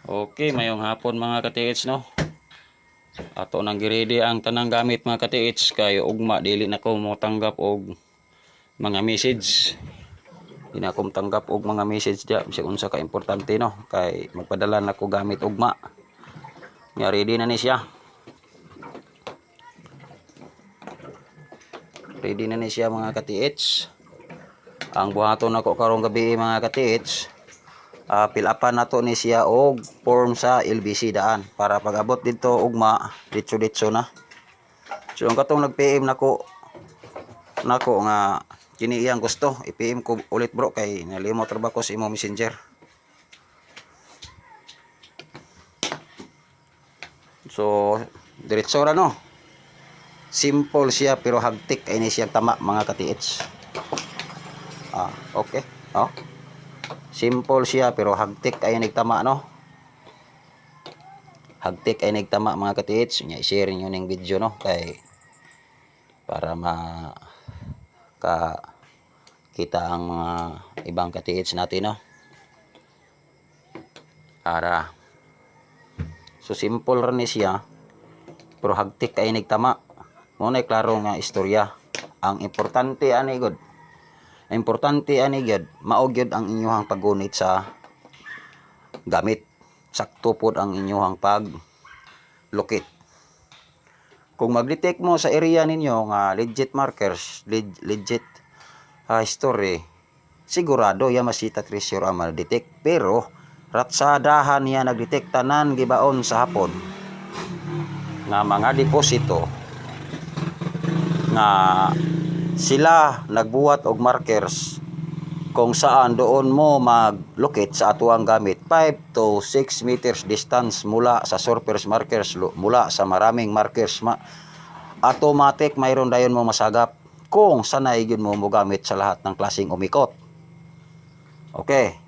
Okay, mayong hapon mga ka-TH, no. Ato nang giredy ang tanang gamit mga ka-TH kay ugma dili na ko mo tanggap og mga message. Di na ko tanggap og mga message dia bisag unsa ka importante, no, kay magpadala na ko gamit ugma. Nya ready na ni siya. Ready na ni siya mga ka-TH. Ang buhaton nako karong gabi mga ka-TH, pilapan nato ni siya og form sa LBC daan para pag-abot dito ugma ditso na. So ang katong nag-PM nako nga kini iyang gusto, i-PM ko ulit bro kay nalimot ra ba ko sa imo messenger. So diretso ra, no. Simple siya pero hagtik ay ni siya tama mga ka-TH. Okay. Simple siya pero hagtik ay nagtama, no. Hagtik ay nagtama mga ka-TH. Nya i-share niyo ning video, no, kay para kita ang mga ibang ka-TH natin, no. So simple ra ni siya pero hagtik ay nagtama. Mo na klaro nga istorya. Ang importante ani gud mao gyud ang inyong paggunit sa gamit. Sakto pod ang inyong paglukit. Kung mag-detect mo sa area ninyo nga legit markers, legit history, sigurado ya masita treasure ang ma-detect. Pero ratsadahan niya nag-detect tanan gibaon sa hapon nga mga deposito nga sila nagbuhat og markers kung saan doon mo maglukit sa ato ang gamit 5 to 6 meters distance mula sa surface markers, mula sa maraming markers. Automatic mayroon dayon mo masagap kung sanay gyud mo gamit sa lahat ng klaseng umikot. Okay.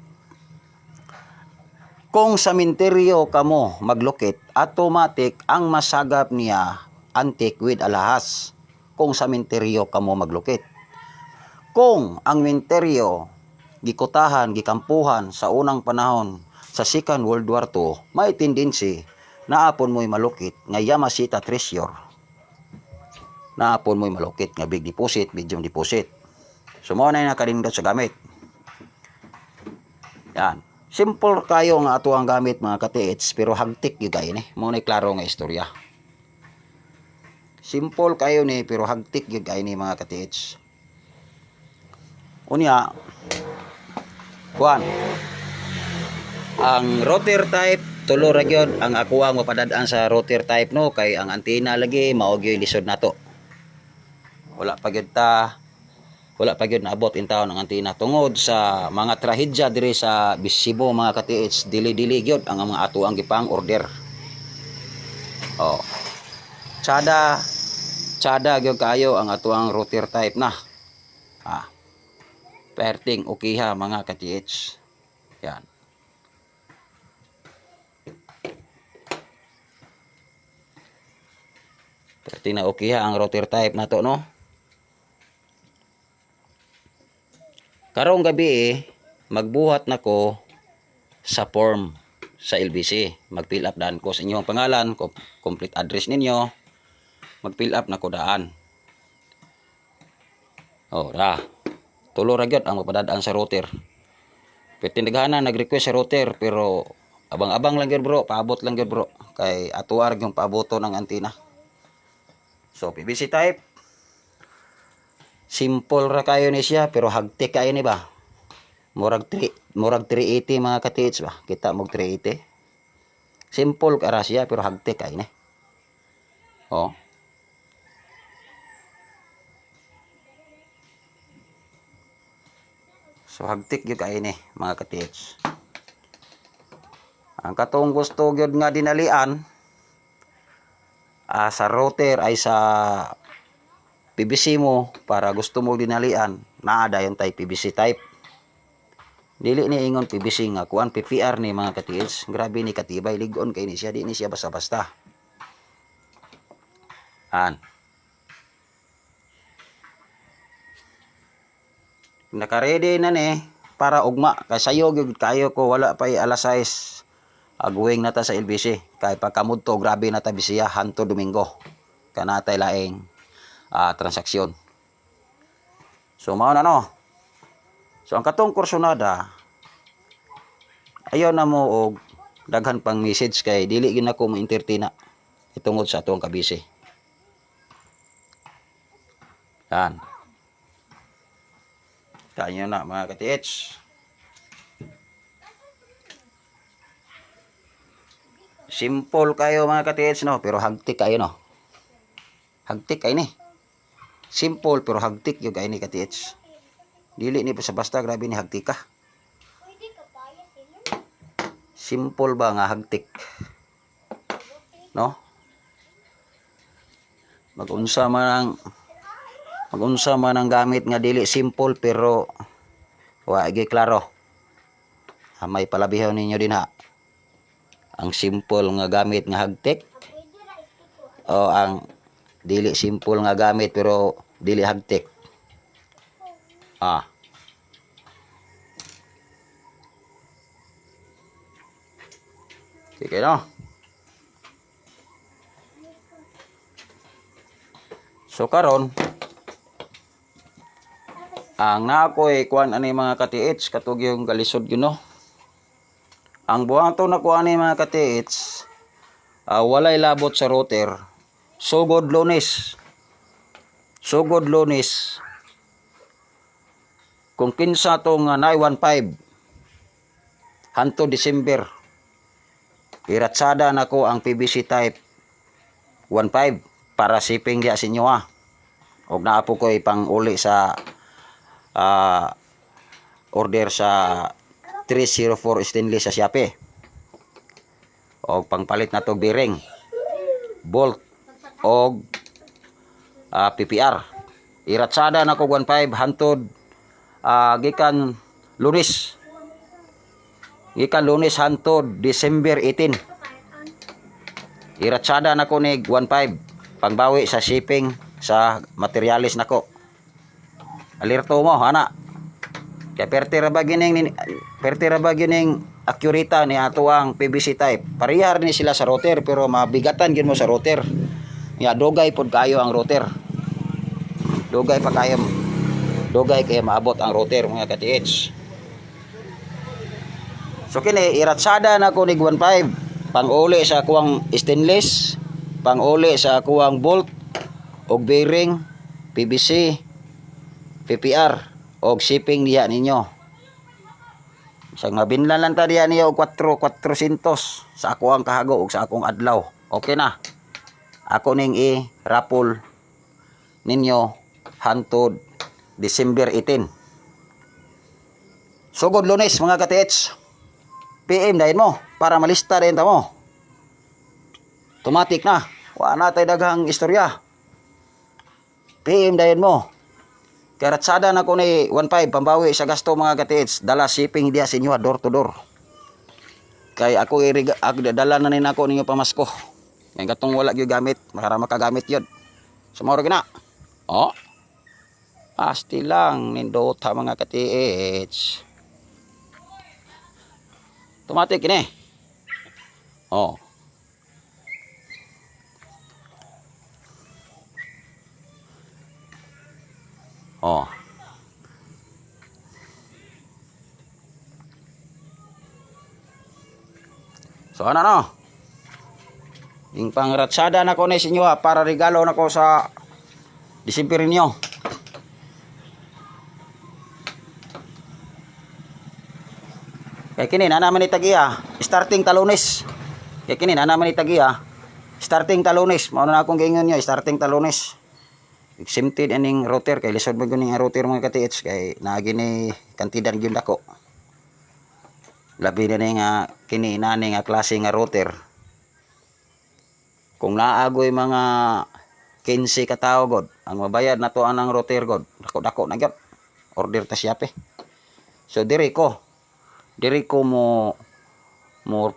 Kung sa minteryo kamo maglukit, automatic ang masagap niya antique with alahas kung sa minteryo kamo maglukit. Kung ang minteryo gikutahan, gikampuhan sa unang panahon sa Second World War II, may tendency naapon mo'y malukit nga Yamashita treasure. Naapon mo'y malukit nga big deposit, medium deposit. So mo na nakalindot sa gamit. Yan. Simple kayo nga ato ang gamit mga ka-TH pero hagtik gyud kay ni. Mo na klaro nga istorya. Simple kayo ni pero hagtik gyud kay ni mga ka-TH. Unya, kuan. Ang router type tulo ra gyud ang ako ang mapadad-an sa router type, no, kay ang antenna lagi mao gyud lisod nato. Wala pa gyud naabot in taon ang antenna tungod sa mga trahedya diri sa Bisibo mga ka-TH. Dili gyud ang mga ato ang gipang order. Tsada gyud kayo ang ato ang router type na. Perting okay ha mga ka-TH. Yan. Perting na okay ha ang router type na to, no. Karong gabi magbuhat nako sa form sa LBC. Mag-fill up daan ko sa inyong pangalan, complete address ninyo. Mag-fill up nako daan. Tulo ra gyud ang mapadadaan sa router. Pwede naghanan nag-request sa router pero abang-abang lang gyud bro, paabot lang gyud bro kay atuar yung paaboto ng antenna. So PVC type. Simple ra kayo ni siya pero hagtik kayo ni ba. Murag 380 mga ka-TH ba. Kita mo 380. Simple ka ra siya pero hagtik kayo ni. So hagtik gyud kay ni mga ka-TH. Ang katong gusto gyud nga dinalian sa router ay sa PVC mo para gusto mo dinalian, naa dayon tay PVC type. Dili ni ingon PVC nga kuan PPR ni mga ka-TH. Grabe ni katibay, ligon kay ni siya, di ni siya basta-basta. Naka-ready na ni para ugma kay sayo gyud kayo ko wala pa alas 6 Aguwing na ta sa LBC. Kay pagkamudto, grabe na ta bisiya, hanto Domingo. Kanatay laing transaksyon. So, mao na no. So, ang katong kursonada, ayaw na mo og daghan pang message kay dili gyud ako mo-entertain na itungod sa atong kabisi. Yan. Kanyo na mga ka-TH. Simple kayo mga ka-TH no, pero hagtik kayo no. Hagtik kayo ni. Simple pero hagtik yung kayo ni ka-TH. Dili ni basta-basta, grabe ni hagtik ka. Simple ba nga hagtik? No? Magunsa man ang gamit nga dili simple pero wa gi klaro. May palabihaw ninyo din ha. Ang simple nga gamit nga hagtik o ang dili simple nga gamit pero dili hagtik. Okay no? So karon ang nakoy kuan ani mga ka-TH katug yung kalisod yun no. Ang buhaton na kuan ani mga ka-TH walay labot sa router. Sugod Lunes. Kung kinsa tong 915 hanto December. Iratsada nako ang PVC type 15 para shipping diya sa inyo ha. Og naa po ko ipang uli sa order sa 304 stainless sa Shopee. Og pangpalit na to bearing, bolt og PPR. Iratsada nako 15 hantod gikan Lunes. Gikan Lunes hantod December 18. Iratsada nako ni 15 pangbawi sa shipping sa materialis nako. Alerto mo ana. Kay perti ra ba gining Accurita ni ato ang PVC type. Parehar ni sila sa router pero mabigatan gyud mo sa router. Ya dogay pod kayo ang router. Dogay kay maabot ang router mga ka-TH. So kini iratsada na ko ni 15 pang-uli sa kuwang stainless, pang-uli sa kuwang bolt og bearing, PVC, PPR og shipping niya ninyo. Sa mabinlan lang ta diya niya og 400 sa ako ang kahago og sa akong adlaw. Okay na. Ako ning i-raffle ninyo hantod December 18. Sugod Lunes mga ka-TH. PM dahin mo para malista din ta mo. Automatic na. Wa na tay daghang istorya. PM dahin mo. Karatsada na ko ni 15 pambawi sa gasto mga ka-TH. Dala shipping diya sa inyo door to door. Kay ako dala na nako ninyo pamasko. Kay katong wala gyud gamit, makagamit yun. Sumoro gina. Asti lang nindot ha mga ka-TH. Automatic ini. So ano no? Yung pangratsada na ko ni sinyo para regalo na ko sa December ninyo. Kaya kini na naman itagiya, starting talunes. Kaya kini na naman itagiya, starting talunes. Mao na akong giingon niyo, starting talunes. Exempted aning router kay lisod ba guning router mga ka-TH kay naagi ni kantidad gyud dako. Labi na nga kini inani nga klase nga router. Kung naagoy mga 15 ka tawo god, ang mabayad na to anang router god. Dako na gyud. Order ta Shopee. So diri ko mo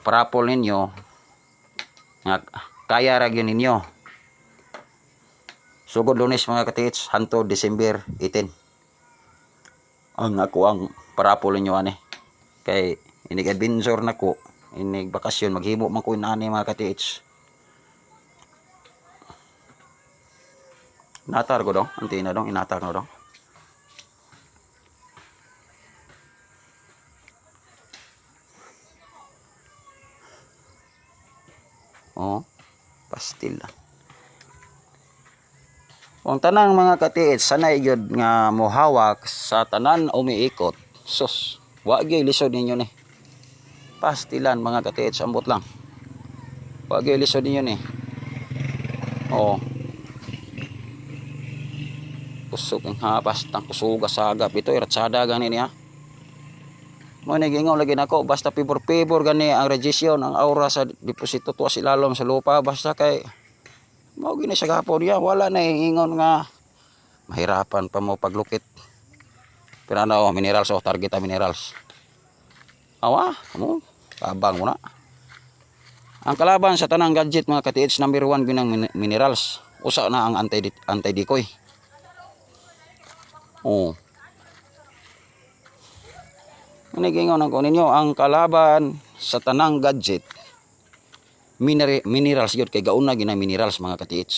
parapol ninyo nga kaya ra gyud ninyo. Sugod Lunes mga ka-TH hanto December 18. Ang ako ang parapol ninyo ani. Kay inig adventure nako inig bakasyon maghimo man ko inani mga ka-TH. Natar ko dong, antina dong, inatar ko dong. Oh, pastil lang. Ang tanang mga ka-TH, sanay gyud nga mohawak sa tanan umiikot. Sus, wa gyud lisod ninyo ni. Pastilan mga ka-TH, ambot lang. Wa gyud lisod ninyo ni. Oh. Kusog ang hapas tang kusuga sagap ito iratsada gani niya. Mo nagingaw lagi nako basta pibor gani ang radiation ang aura sa deposito tuwa silalom sa lupa basta kay mao gini sa gapon niya wala na ingon nga mahirapan pa mo paglukit. Pero ano minerals o target minerals. Awa mo tabang mo na. Ang kalaban sa tanang gadget mga ka-TH number 1 ginang minerals. Usa na ang anti-decoy. Oh. Nagingaw nang ko ninyo ang kalaban sa tanang gadget minerals yun kay gauna gina minerals mga ka-TH.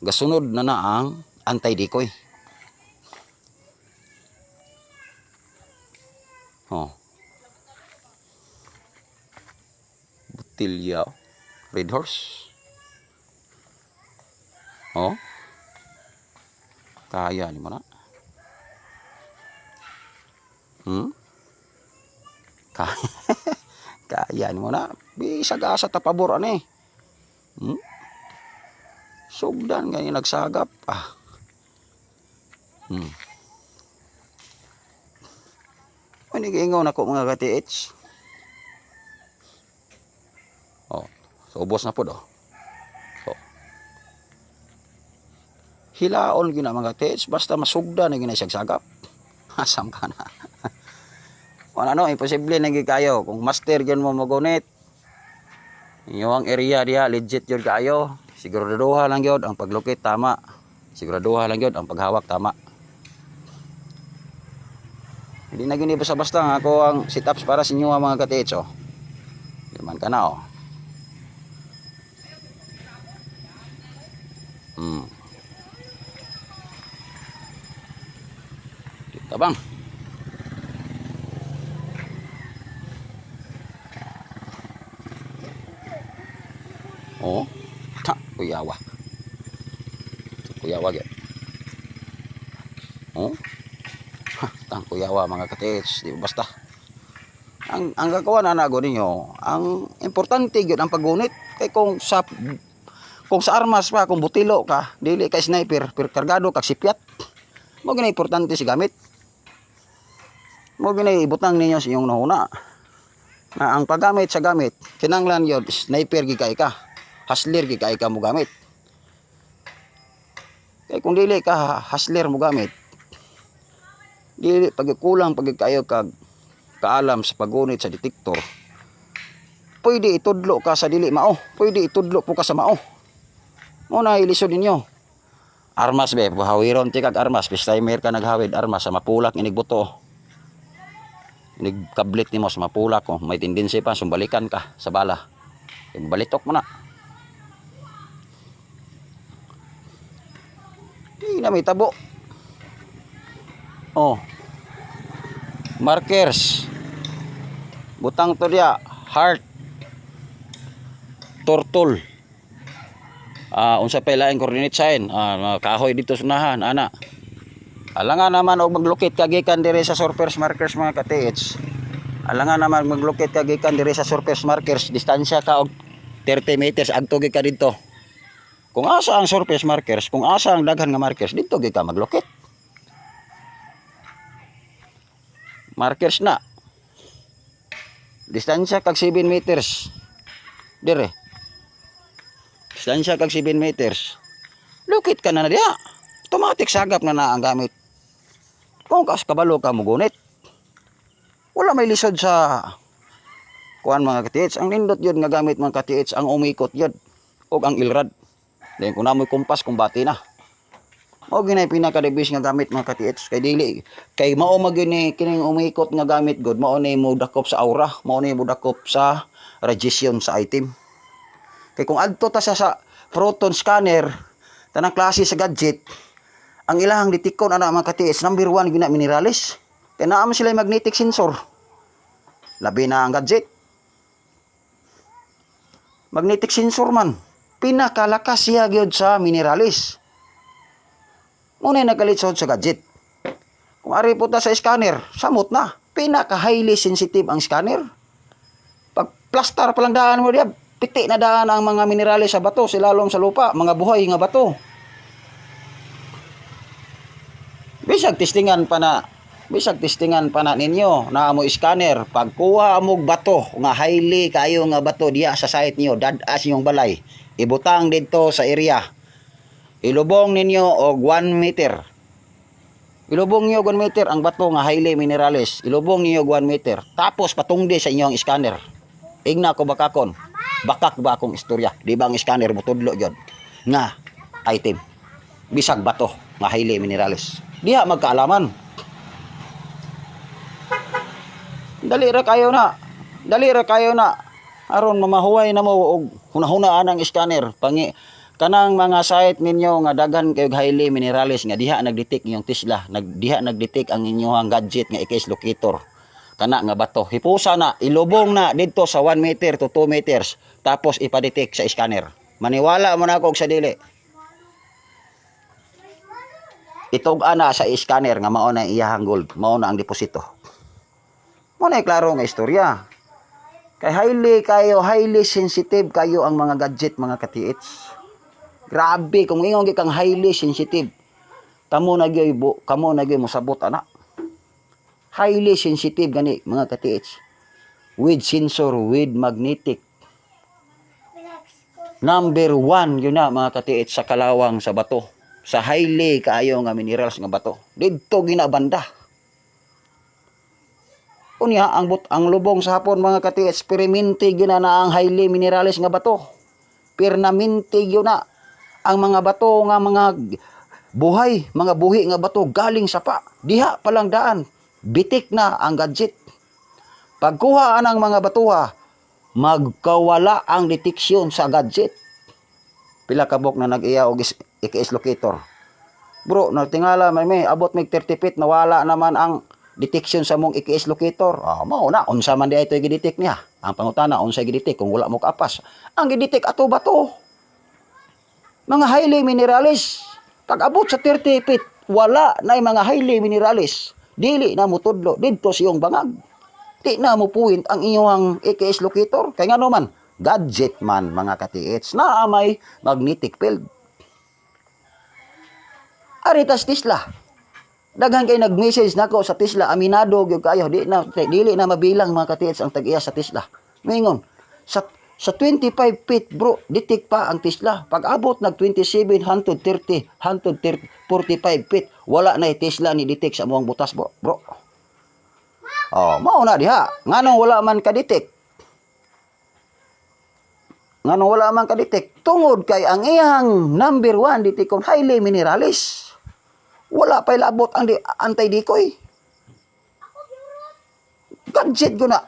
Gasunod na ang anti-decoy. Oh. Butilya red horse. Oh. Kaya ni mo na. Kaya ni mo na. Bisag asa tapabor ani. Sugdan ganyan nagsagap. Manigingaw na ko mga ka-TH. Oh, so ubos na po do. So, hilaon gina mga ka-TH basta masugdan na gina sagsagap. Asam ka na. Ano, imposible na kayo. Kung master dyan mo magunit, yung area diya, legit yun kayo. Siguraduha lang yun, ang paglukit tama. Siguraduha lang yun, ang paghawak tama. Hindi na gini basta-basta ako ang sit-ups para sa inyo mga ka-TH. Oh. Liman ka na oh. Tabang. Oh, kuyawa. Kuyawa gyud. Oh. Tang kuyawa mga ka-TH, di basta. Ang gagawa na nago ninyo, ang importante gyud ang paggunit kay kung sa armas pa kung butilo ka, dili kay sniper, pero kargado kag sipyat. Mo gina importante si gamit. Mo gina ibutang ninyo sa inyong nahuna. Na ang paggamit sa gamit, kinanglan yun, sniper gikay ka. Hustler gikay ka mo gamit. Kaya kung dili ka hustler mo gamit, dili pagkulang pagkayo kag kaalam sa paggunit sa detektor, pwede itudlo ka sa dili mao, pwede itudlo po ka sa mao. Mo na ilisod ninyo. Armas be, hawiron ti kag armas, timer ka naghawid armas sa mapulak inig buto. Inig kablit nimo sa mapulak ko, may tendency pa sumbalikan ka sa bala. Balitok mo na. Di na may tabo. Oh. Markers. Butang to dia, heart. Turtle. Unsa pa laing coordinate sign? Kahoy dito sunahan, ana. Alangan naman og maglukit kagikan dire sa surface markers mga ka-TH. Alangan naman maglukit kagikan dire sa surface markers, distansya ka og 30 meters adto ka dito. Kung asa ang surface markers, kung asa ang daghan nga markers, dito gyud ka maglukit. Markers na. Distansya kag 7 meters. Dire. Distansya kag 7 meters. Lukit ka na diha. Automatic sagap na ang gamit. Kung kabalo ka mugunit. Wala may lisod sa kuan mga ka-TH. Ang nindot yun nga gamit mga ka-TH, ang umikot yun. O ang ilrad. Then kung namoy kumpas, kumbati na. Mao ginay pinaka-debis nga gamit mga katiits kay dili kay mao magyud kining umikot nga gamit god mao ni mo dakop sa aura, mao ni mo dakop sa radiation sa item. Kay kung adto ta sa proton scanner tanang klase sa gadget ang ilahang detekon ana mga katiits number 1 gina minerales. Kay naa man sila magnetic sensor. Labi na ang gadget. Magnetic sensor man. Pinakalakas siya gyud sa minerales. Muna nagkalitsod sa gadget. Kung ari po ta sa scanner, samot na. Pinaka-highly sensitive ang scanner. Pag plaster pa lang daan mo diya, piti na daan ang mga minerales sa bato, silalom sa lupa, mga buhay nga bato. Bisag testingan pa na ninyo na mo scanner. Pagkuha mo bato, nga highly kayo nga bato diya sa site niyo, dadas yung balay. Ibutang dito sa area. Ilubong ninyo og 1 meter. Ilubong niyo 1 meter ang bato nga highly minerales. Ilubong niyo 1 meter. Tapos patungdi sa inyong scanner. Igna ko bakakon. Bakak ba akong istorya? Di ba ang scanner mo tudlo jud nga item. Bisag bato nga highly minerales. Diha magkaalaman. Dali ra kayo na. Aron mamahuway na mo og hunahunaan ang scanner. Kanang mga site ninyo nga daghan kay highly minerales nga diha nagdetect yung Tesla, diha nagdetect ang inyong gadget nga case locator. Kana nga bato, hipusa na, ilubong na didto sa 1 meter to 2 meters tapos ipadetect sa scanner. Maniwala mo na ako sa dili. Itog ana sa scanner nga mao na iyahang gold, mao na ang deposito. Mo na klaro nga istorya. Kay highly sensitive kayo ang mga gadget mga katiits. Grabe kung ingon gi kang highly sensitive. Kamo na gyud mosabot ana. Highly sensitive gani mga katiits. With sensor, with magnetic. Number 1 yun na mga katiits sa kalawang sa bato. Sa highly kaayo nga minerals nga bato. Didto ginabanda. Unya ang lubong sa hapon mga katiits, experimente gyud na ang highly minerals nga bato. Permanente gyud na ang mga bato nga mga buhi nga bato galing sa pa. Diha palang daan, bitik na ang gadget. Pagkuha anang mga batuha, magkawala ang deteksyon sa gadget. Pila ka bok na nag-iya og EKS locator. Bro, nagtingala may abot mig 30 feet nawala naman ang detection sa mong EKS locator. Mao na unsa man di ito gidetect niya. Ang pangutana unsa gidetect kung wala mo kaapas. Ang gidetect ato bato. Mga highly minerales. Pag abot sa 30 feet, wala na mga highly minerales. Dili na mo tudlo didto siyong bangag. Di na mo puwint ang iyong EKS locator. Kaya nga naman, gadget man mga katiits na may magnetic field. Aritas Tesla. Daghan kay nag-message nako sa Tesla, aminado gyud kayo, dili na mabilang mga katiits ang tag-iya sa Tesla. Mingon, sa 25 feet bro, detect pa ang Tesla. Pag abot nag 27, 130, 145 feet, wala na Tesla ni detect sa muang butas bro. Mao na diha. Nganong wala man ka-detect? Tungod kay ang iyang number 1 detekon highly minerales. Wala pa ilabot ang anti-decoy. Gadget ko na.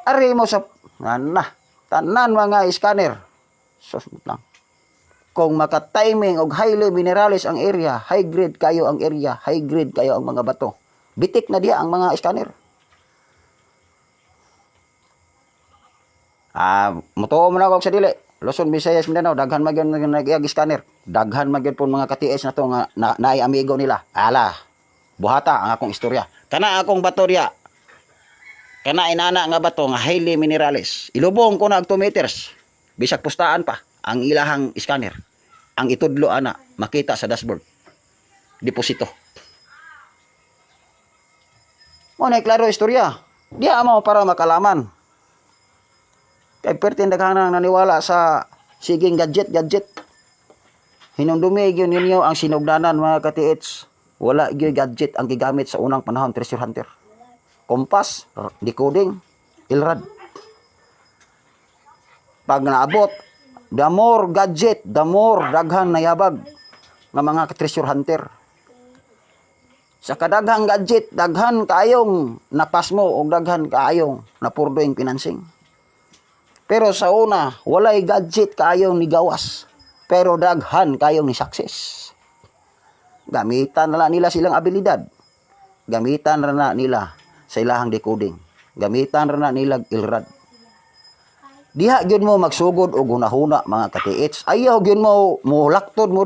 Ari mo sa tanan mga scanner. Susmut lang. Kung maka-timing og highly minerales ang area, high grade kayo ang area, high grade kayo ang mga bato. Bitik na diya ang mga scanner. Mutuo mo na ako sa dili. Luzon, Visayas, Mindanao, daghan magyud nag-iag scanner. Daghan magyud pon mga ka-TS na to nga naay amigo nila. Buhata ang akong istorya. Kana akong bato diya. Kana inana nga bato nga highly minerales. Ilubong ko na og 2 meters. Bisag pustaan pa ang ilahang scanner. Ang itudlo ana makita sa dashboard. Deposito. Mo na klaro istorya. Diya mo para makalaman. Kay pertin daghanang naniwala sa siging gadget. Hinumdumi gyud ninyo ang sinugdanan mga ka-TH. Wala gyud gadget ang gigamit sa unang panahon treasure hunter. Kompas, decoding, ilrad. Pag naabot, The more gadget, the more daghan na yabag nga mga treasure hunter. Sa kadaghang gadget, daghan kaayong napasmo o daghan kaayong napurdoing financing. Pero sa una, walay gadget kaayong ni gawas. Pero daghan kayong ni success. Gamitan na nila silang abilidad. Gamitan na nila sa ilahang decoding. Gamitan na nila ilrad. Diha gyud mo magsugod og hunahuna mga katiits. Ayaw gyud mo mulaktod mo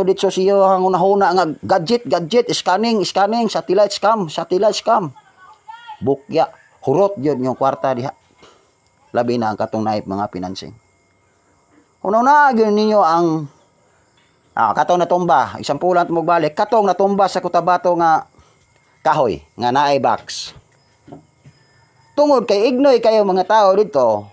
dito siya ang hunahuna nga gadget scanning satellite scam. Bukya hurot gyud yung kwarta diha. Labi na ang katong naip mga financing. Unaw na gyud ninyo ang katong natumba, isang pulan magbalik, katong natumba sa Cotabato nga kahoy, nga naay box. Tungod kay ignoy kayo mga tao dito,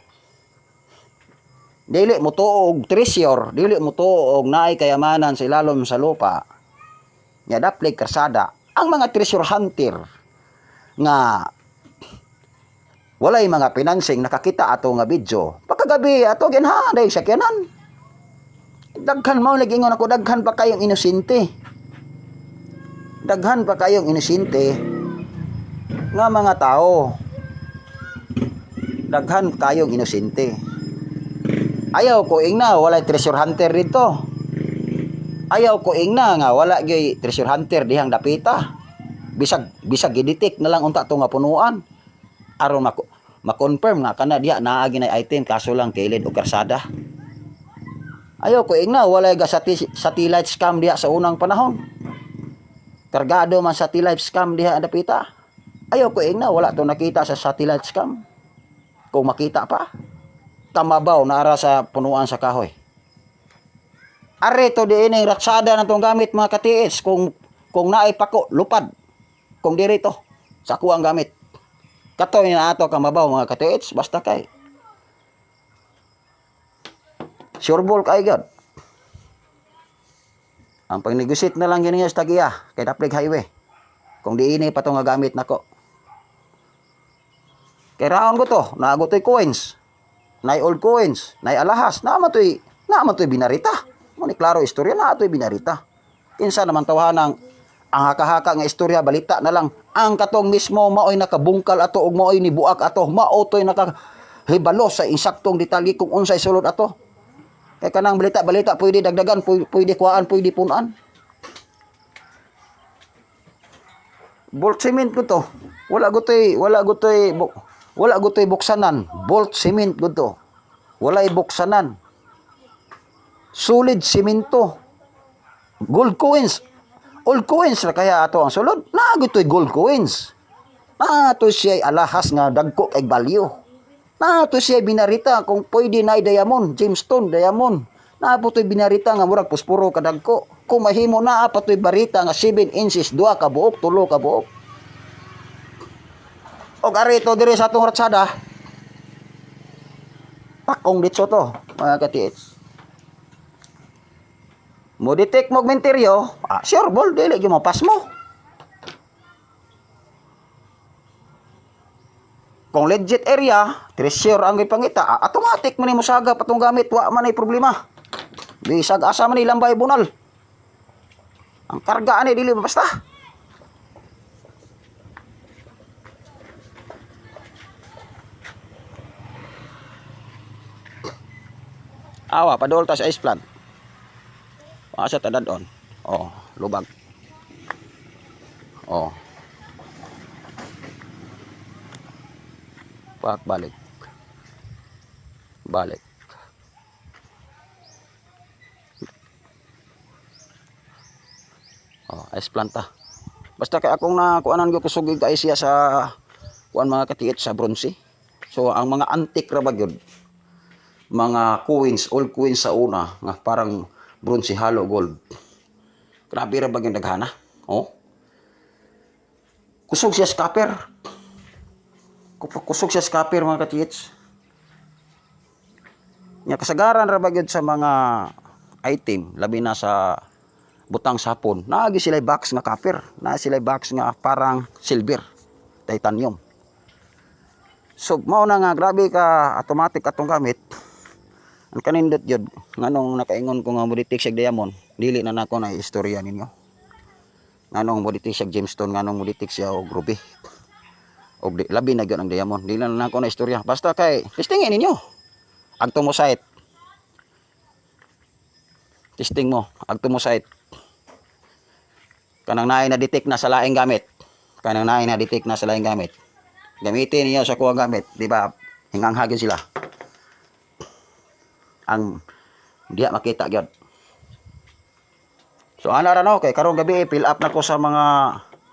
dili mo tuog treasure, dili mo tuog naay kayamanan sa ilalom sa lupa, nga daplig karsada, ang mga treasure hunter, nga walay mga financing nakakita ato nga video, pagkagabi ato ginhaday sakyanan. Daghan mo lagi ingon ako, daghan pa kayong inosente. Daghan pa kayong inosente nga mga tao. Daghan kayong inosente. Ayaw ko ingna wala treasure hunter dito. Ayaw ko ingna nga wala gyud treasure hunter dihang dapita. Bisag gidetek na lang unta to nga punuan. Aron ma-confirm nga kana diha naa ginay item kaso lang kilid o karsada. Ayaw ko ingna walay ga satellite scam diha sa unang panahon. Kargado man satellite scam diha dapita. Ayaw ko ingna wala to nakita sa satellite scam. Kung makita pa, kamabaw na ara sa punuan sa kahoy. Are to diin ang ratsada na tong gamit mga katiis kung naay pako lupad. Kung diri to sa kuang gamit. Katoy na ato kamabaw mga katiis basta kay sureball kay God. Ang pagnegosyate na lang yun sa tagiya kay Daplig Highway. Kung di ini pa to nga gamit nako. Kay raon ko to, naago to'y coins. Nay old coins, nay alahas, naman to'y binarita. Mo ni klaro istorya na to'y binarita. Kinsa naman tawahan ang haka-haka nga istorya balita na lang. Ang katong mismo maoy nakabungkal ato ug maoy ni buak ato, mao to'y nakahibalo sa insaktong detalye kung unsay sulod ato. Kay kanang balita pwede dagdagan, pwede kuhaan, pwede punan. Bolt cement ko to. Wala gutoy buksanan. Bolt cement ko to. Walay buksanan. Solid semento. Gold coins. Old coins ra kaya ato ang sulod. Nagutoy gold coins. Nato siya alahas nga dagko kay value. Nato siya binarita kung pwede na diamond, gemstone, diamond. Napo to'y binarita nga murag puspuro kadagko. Kung mahimo na to'y barita nga 7 inches, 2 ka buok, 3 ka buok. O arito dire sa atong ratsada. Takong ditso to, mga katiits. Mo detect mo menteryo, sure ball dili gyud mapas mo. Kung legit area, treasure ang ipangita, automatic man ni mosaga patong gamit, wa man ay problema. Bisag asa man ilang bay bunal. Ang karga ani dili basta. Awa padol ta sa ice plant. Asa ta dadon? Oh, lubag. Oh. Balik. Oh, ice planta. Basta kay akong kuanan gyud kusog kay siya sa kuan mga katiit sa bronze. So ang mga antique ra ba gyud. Mga coins, old coins sa una nga parang bronze hollow gold. Grabe ra ba gyud daghana? Oh. Kusog siya sa copper. Kusog siya sa copper mga katiits. Nya kasagaran ra ba gyud sa mga item labi na sa butang sapon. Naagi sila box nga copper, na sila box nga parang silver, titanium. So mao na nga grabe ka automatic atong gamit. Ang kanindot yun, nganong nakaingon ko nga bulitik siya diamond, dili na nako na istorya ninyo. Nganong bulitik siya gemstone, nganong bulitik siya og ruby. Og labi na gyud ang diamond, dili na nako na istorya. Basta kay testingin ninyo. Agto mo site. Testing mo, agto mo site. Kanang naay na detect na sa laing gamit. Kanang naay na detect na sa laing gamit. Gamitin niyo sa kuha gamit, di ba? Hinganghagin sila. Ang diya makita gyud. So ana ra no kay karong gabi fill up na ko sa mga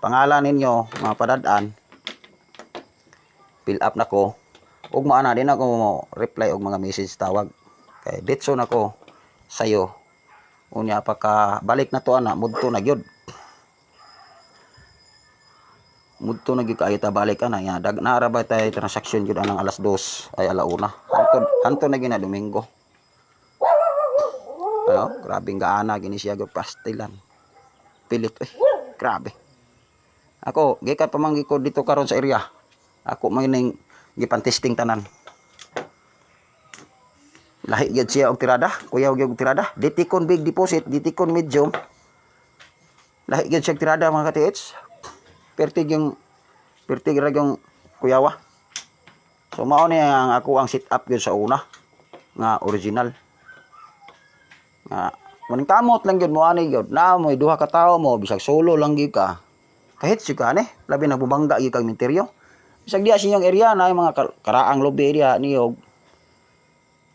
pangalan ninyo, mga padad-an. Fill up na ko. Ug maana din ako mo reply og mga message tawag. Kay ditso na ko sayo. Unya pa ka balik na to ana mudto na gyud. Mudto na gyud kayo ta balik ana ya dag nara ba tay transaction gyud anang alas 2 ay alauna. Hantod na gina Domingo. Ayo, grabing gaana gini siya gyud pastilan. Pilit grabe. Ako gikan pamanggi ko dito karon sa area. Ako maning gipantesting tanan. Lahi gyud siya og tirada, kuyaw gyud og tirada. Ditikon big deposit, ditikon medium. Lahi gyud siya tirada mga ka-TH. Pertig ra yung kuyawa. So mao ni ang ako ang set up gyud sa una nga original. Nga maning kamot lang gyud mo ani gyud. Na mo duha ka tawo mo bisag solo lang gyud ka. Kahit si ka ni, labi na bubangga gyud kag interior. Bisag diya sinyong area na yung mga karaang lobby area niyo.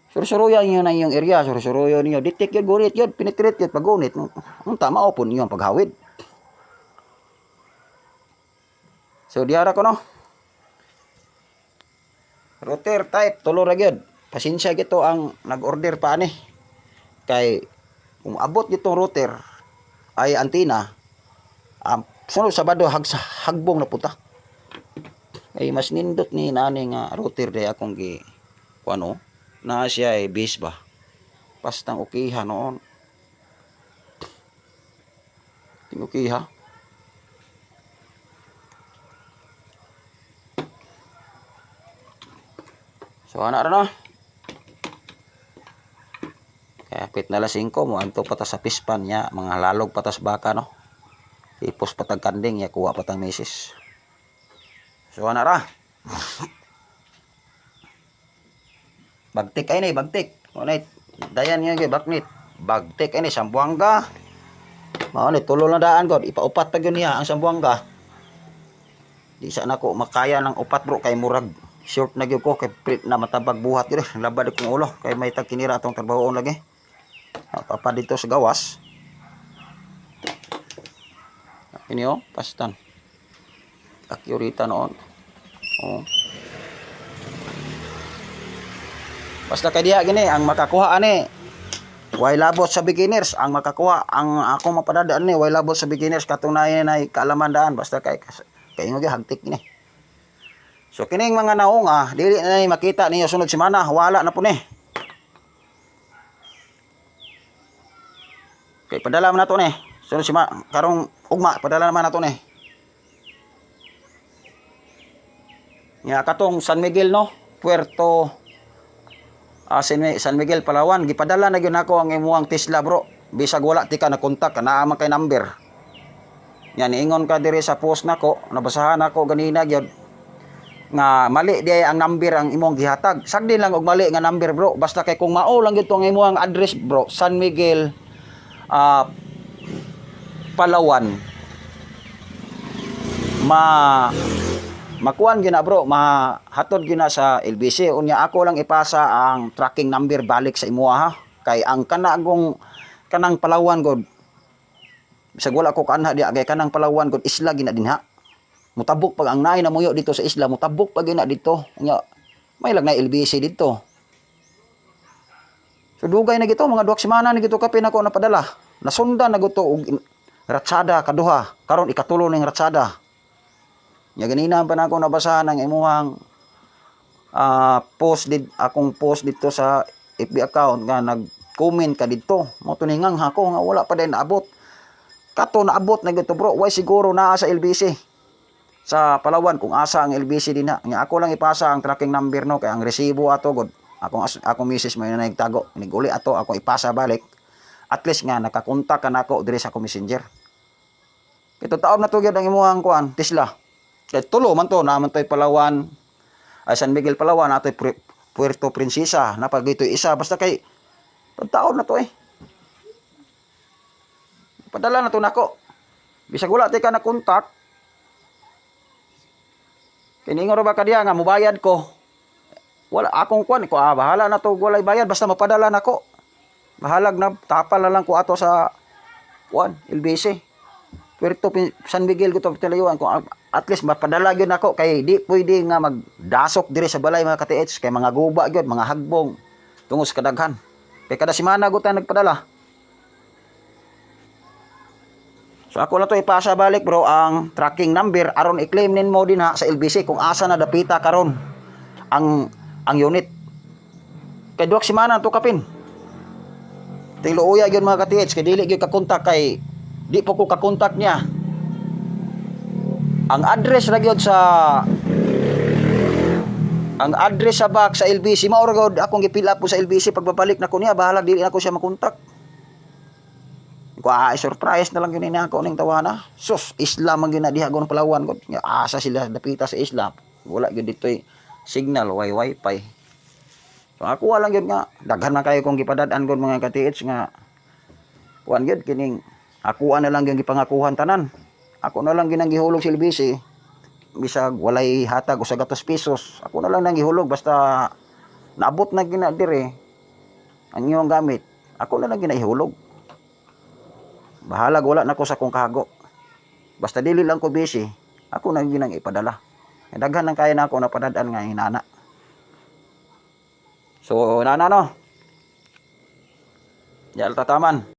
Surusuruyan niyo na yung area, surusuruyan niyo. Detect yun, gunit yun, penetrate yun, pag-gunit. Ang tama o po niyo ang paghawid. So, diara ko no. Router type, tulo ra gyud. Pasensya gito ang nag-order pa ani. Kay, kung abot gitong router, ay antina, sunod Sabado, hagbong na puta. Ay, mas nindot ni nani nga router day akong ano, na siya ay base ba pastang ukiha noon ting ukiha so ana ra no kaya pit na las 5 mo anto patas sa pispan niya mga lalog patas baka no ipos patag kanding ya kuha patang meses so ana ra bagtik ay ni bagtik. Unay dayan nga gyud baknit. Bagtik ay ni Sambuanga. Mao ni tulo na daan gud ipaupat pa gyud niya ang Sambuanga. Di sa nako makaya ng upat bro kay murag short na gyud ko kay print na matabag buhat gyud labad kong ulo kay may tagkinira atong trabahoon lagi. Papa dito sa gawas. Ini oh pastan. Akurita noon. Oh. Basta kay diha gini ang makakuha ani way labot sa beginners ang makakuha ang ako mapadadaan ni way labot sa beginners katunayan ay kaalaman daan basta kay ingo gyud hagtik gini. So kining mga naunga dili na ni makita ninyo sunod semana wala na po ni. Kay padala man nato ni sunod semana karong ugma padala naman nato ni. Nya katong San Miguel no Puerto San Miguel, Palawan, gipadala na gyud nako ang imuang Tesla bro. Bisag wala ti ka na kontak naa man kay number. Yan ingon ka diri sa post nako, nabasahan nako ganina gyud nga mali di ang number ang imong gihatag. Sagdi lang og mali nga number bro. Basta kay kung mao lang gyud tong imuang address bro, San Miguel Palawan. Makuan gina bro, mahatod gina sa LBC. Unya ako lang ipasa ang tracking number balik sa imo ha. Kay ang kanang Palawan god. Bisag wala ko kanha di kay kanang Palawan god isla gina dinha. Mutabok pag ang naay na muyo dito sa isla, mutabok pag gina dito. Unya may lag na LBC dito. So dugay na gito mga 2 semana na gito kape nako napadala. Nasundan na gito og ratsada kaduha. Karon ikatulo ning ratsada. Nya ganina pa nako nabasahan ang imuhang akong post dito sa FB account nga nag-comment ka dito. Mo tuningang hako nga wala pa din naabot. Kato naabot na gito bro. Why siguro naa sa LBC sa Palawan kung asa ang LBC din na. Nya ako lang ipasa ang tracking number no kay ang resibo ato god akong misis mo na nagtago, niguli ato akong ipasa balik. At least nga nakakontak ka nako diri sa akong messenger. Kito taon na to gyud ang imuhang kuan, Tesla. Kay tulo man to, naman to'y Palawan, ay San Miguel Palawan, ato'y Puerto Princesa, napag dito isa, basta kay taon na to eh. Padala na to nako. Bisag wala tay ka na kontak. Kiningon ra ba kadiya nga mubayad ko. Wala akong kuan ko, bahala na to, walay bayad basta mapadala nako. Bahalag na tapal na lang ko ato sa kuan, LBC. Puerto San Miguel ko to tilayuan ko, at least mapadala gyud nako kay di pwede nga magdasok diri sa balay mga ka-TH kay mga guba gyud, mga hagbong tungos kadaghan. Kay kada semana ko ta nagpadala. So ako na to ipasa balik bro ang tracking number aron i-claim ninmo din ha sa LBC kung asa na dapita karon ang unit. Kay duwak semana to kapin. Tiluoya gyud mga ka-TH kay dili gyud ka kontak kay di po ko kakontak niya. Ang address ra gyud sa box sa LBC mao ra gyud akong gipila po sa LBC pagbabalik nako niya bahala dili nako siya makontak. Ko surprise na lang yun ako ning tawana. Sus, Islam ang ginadiha ko ng Palawan ko. Asa sila dapita sa Islam. Wala gyud ditoy signal wifi. So ako lang gyud nga daghan man kayo kong gipadad-an gud mga ka-TH nga kuan gyud kining ako na lang yung gipangakuhan tanan. Ako na lang ginang gihulog sa LBC. Bisag walay hatag o sa gatos pesos. Ako na lang nang gihulog basta naabot na gina dire ang iyong gamit. Ako na lang ginahulog. Bahalag wala na ko sa kong kahago. Basta dili lang ko busy. Ako na ginang ipadala. Daghan nang kaya na ako napadadaan nga hinana. So nana no. Yal tataman.